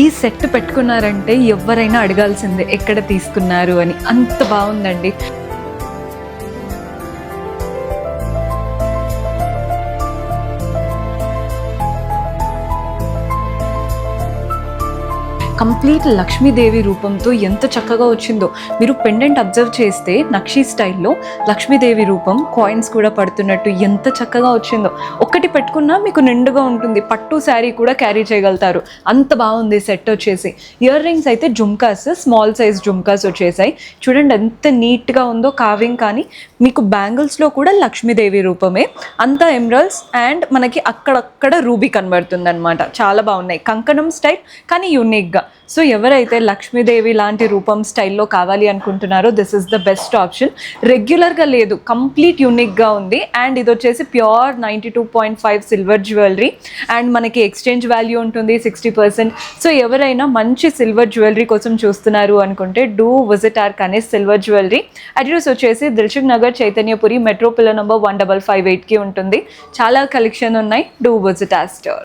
ఈ సెట్ పెట్టుకున్నారంటే ఎవరైనా అడగాల్సిందే ఎక్కడ తీసుకున్నారు అని, అంత బాగుందండి. కంప్లీట్ లక్ష్మీదేవి రూపంతో ఎంత చక్కగా వచ్చిందో. మీరు పెండెంట్ అబ్జర్వ్ చేస్తే నక్షీ స్టైల్లో లక్ష్మీదేవి రూపం, కాయిన్స్ కూడా పడుతున్నట్టు ఎంత చక్కగా వచ్చిందో. ఒక్కటి పెట్టుకున్నా మీకు నిండుగా ఉంటుంది, పట్టు శారీ కూడా క్యారీ చేయగలుగుతారు, అంత బాగుంది సెట్ వచ్చేసి. ఇయర్ రింగ్స్ అయితే జుమ్కాస్, స్మాల్ సైజ్ జుమ్కాస్ వచ్చేసాయి. చూడండి ఎంత నీట్గా ఉందో కావింగ్. కానీ మీకు బ్యాంగిల్స్లో కూడా లక్ష్మీదేవి రూపమే, అంతా ఎమరల్డ్స్ అండ్ మనకి అక్కడక్కడ రూబీ కనబడుతుంది అనమాట. చాలా బాగున్నాయి, కంకణం స్టైల్ కానీ యూనిక్గా. సో ఎవరైతే లక్ష్మీదేవి లాంటి రూపం స్టైల్లో కావాలి అనుకుంటున్నారో this is the best option. రెగ్యులర్గా లేదు, కంప్లీట్ యూనిక్గా ఉంది. అండ్ ఇది వచ్చేసి ప్యూర్ 92.5 సిల్వర్ జ్యువెలరీ అండ్ మనకి ఎక్స్చేంజ్ వాల్యూ ఉంటుంది 60%. సో ఎవరైనా మంచి సిల్వర్ జ్యువెలరీ కోసం చూస్తున్నారు అనుకుంటే do visit our Kanees silver jewellery. Address వచ్చేసి Dilsukhnagar, Chaitanyapuri, metro pillar number 1558కి ఉంటుంది. చాలా కలెక్షన్ ఉన్నాయి, డూ విజిట్ ఆర్ స్టోర్.